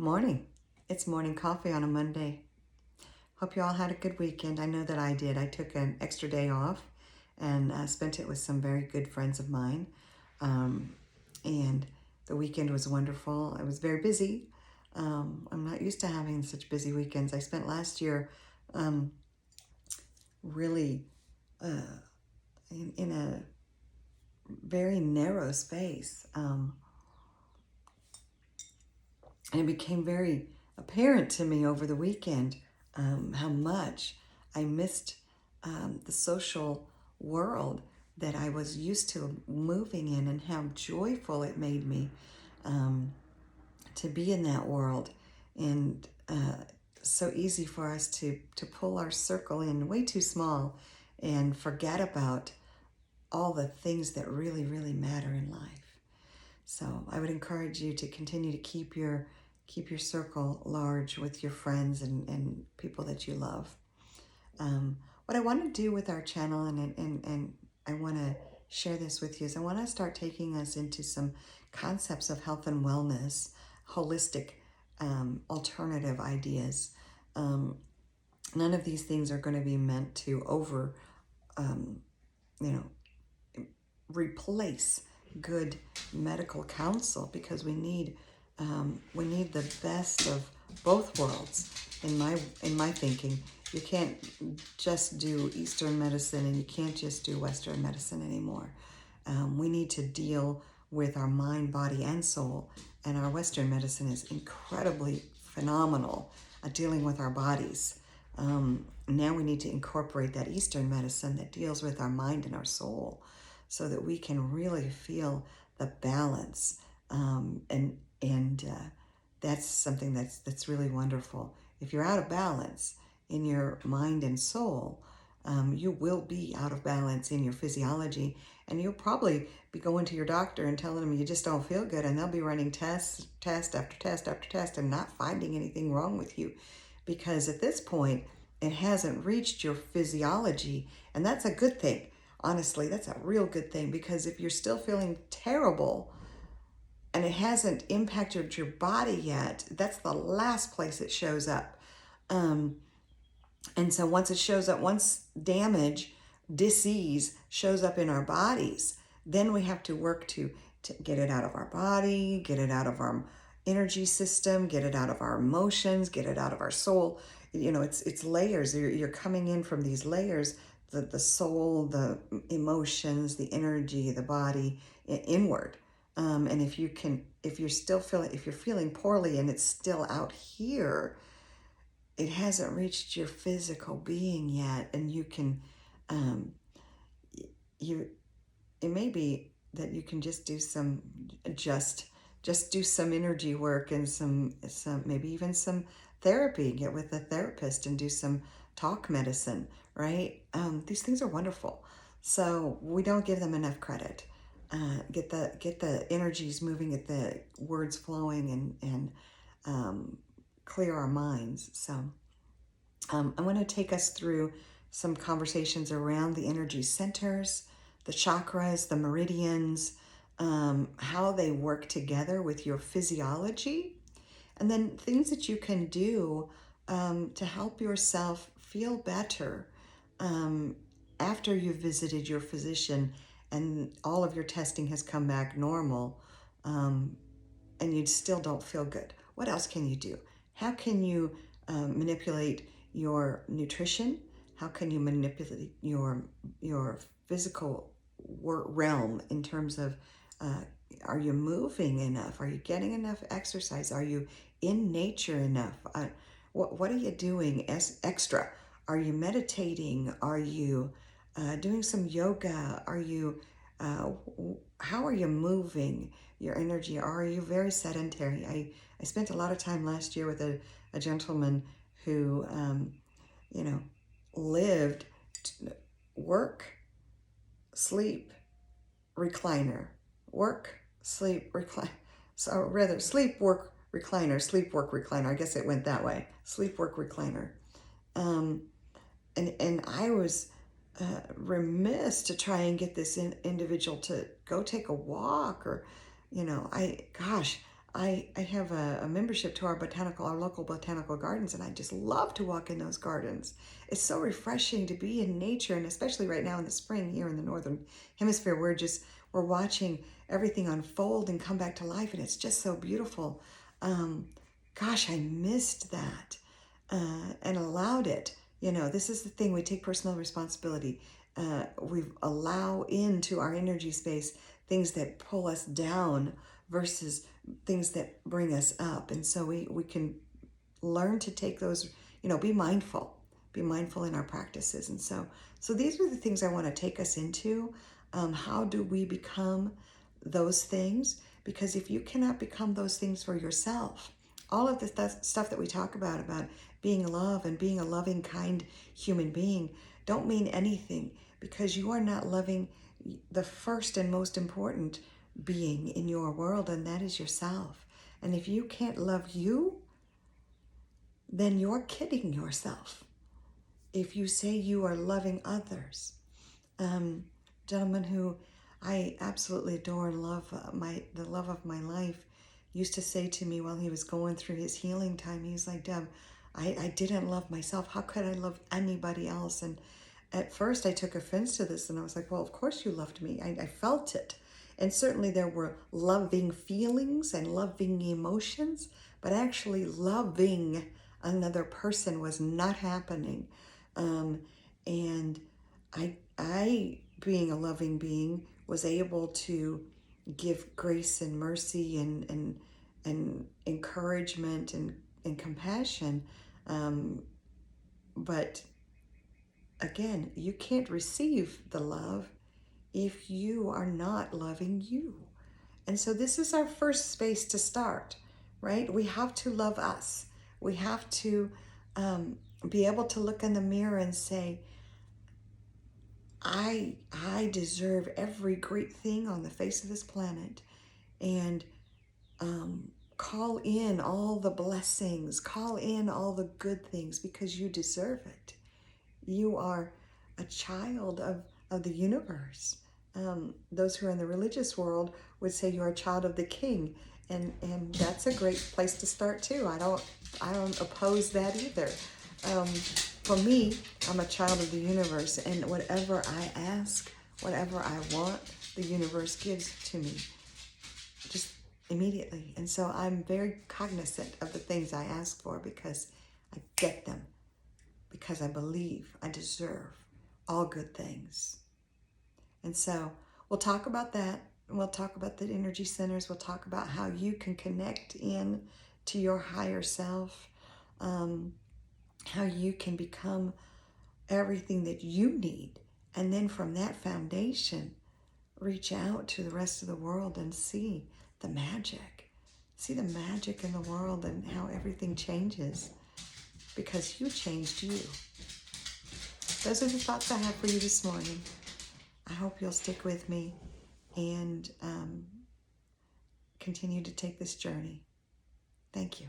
Morning. It's morning coffee on a Monday. Hope you all had a good weekend. I know that I did. I took an extra day off and spent it with some very good friends of mine. And the weekend was wonderful. I was very busy. I'm not used to having such busy weekends. I spent last year really in a very narrow space. And it became very apparent to me over the weekend how much I missed the social world that I was used to moving in, and how joyful it made me to be in that world. And so easy for us to pull our circle in way too small and forget about all the things that really, really matter in life. So I would encourage you to continue to keep your circle large with your friends and people that you love. What I want to do with our channel, and I want to share this with you, is I want to start taking us into some concepts of health and wellness, holistic, alternative ideas. None of these things are going to be meant to replace good medical counsel, because we need the best of both worlds. In my thinking, you can't just do Eastern medicine and you can't just do Western medicine anymore. We need to deal with our mind, body, and soul, and our Western medicine is incredibly phenomenal at dealing with our bodies. Now we need to incorporate that Eastern medicine that deals with our mind and our soul, so that we can really feel the balance. And that's something that's really wonderful. If you're out of balance in your mind and soul, you will be out of balance in your physiology, and you'll probably be going to your doctor and telling them you just don't feel good, and they'll be running test after test after test and not finding anything wrong with you, because at this point it hasn't reached your physiology. And that's a good thing. Honestly, that's a real good thing, because if you're still feeling terrible and it hasn't impacted your body yet, that's the last place it shows up. And so once it shows up, once disease shows up in our bodies, then we have to work to get it out of our body, get it out of our energy system, get it out of our emotions, get it out of our soul. It's layers. You're coming in from these layers, the soul, the emotions, the energy, the body, inward. And if you're feeling poorly and it's still out here, it hasn't reached your physical being yet. And you can, it may be that you can just do some, do some energy work and some maybe even some therapy. Get with a therapist and do some talk medicine, right? These things are wonderful. So we don't give them enough credit. Get the energies moving, get the words flowing, and clear our minds. So I want to take us through some conversations around the energy centers, the chakras, the meridians, how they work together with your physiology, and then things that you can do to help yourself feel better after you've visited your physician and all of your testing has come back normal, and you still don't feel good. What else can you do? How can you manipulate your nutrition? How can you manipulate your physical realm in terms of are you moving enough? Are you getting enough exercise? Are you in nature enough? What are you doing extra? Are you meditating? Are you doing some yoga? Are you how are you moving your energy? Are you very sedentary? I spent a lot of time last year with a gentleman who lived work, sleep, recliner, work, sleep, recliner. So rather sleep, work, recliner, sleep, work, recliner. I guess it went that way. Sleep, work, recliner. And I was remiss to try and get this individual to go take a walk, or, I have a membership to our local botanical gardens, and I just love to walk in those gardens. It's so refreshing to be in nature, and especially right now in the spring here in the Northern Hemisphere, we're watching everything unfold and come back to life, and it's just so beautiful. Um, Gosh, I missed that and allowed it. This is the thing, we take personal responsibility. We allow into our energy space things that pull us down versus things that bring us up. And so we can learn to take those, be mindful in our practices. And so these are the things I want to take us into. How do we become those things? Because if you cannot become those things for yourself, all of the stuff that we talk about being love and being a loving, kind human being, don't mean anything because you are not loving the first and most important being in your world, and that is yourself. And if you can't love you, then you're kidding yourself. If you say you are loving others, gentleman who I absolutely adore and love, the love of my life, used to say to me while he was going through his healing time, he was like, Deb, I didn't love myself. How could I love anybody else? And at first I took offense to this, and I was like, well, of course you loved me. I felt it. And certainly there were loving feelings and loving emotions, but actually loving another person was not happening. And I, being a loving being, was able to give grace and mercy and encouragement and compassion. But again, you can't receive the love if you are not loving you. And so this is our first space to start, right? We have to love us. We have to be able to look in the mirror and say, I deserve every great thing on the face of this planet. And call in all the blessings, call in all the good things because you deserve it. You are a child of the universe. Those who are in the religious world would say you're a child of the king, and that's a great place to start too. I don't oppose that either. For me, I'm a child of the universe, and whatever I ask, whatever I want, the universe gives to me just immediately. And so I'm very cognizant of the things I ask for because I get them, because I believe I deserve all good things. And so we'll talk about that. We'll talk about the energy centers. We'll talk about how you can connect in to your higher self, how you can become everything that you need. And then from that foundation, reach out to the rest of the world and see the magic. See the magic in the world and how everything changes because you changed you. Those are the thoughts I have for you this morning. I hope you'll stick with me and continue to take this journey. Thank you.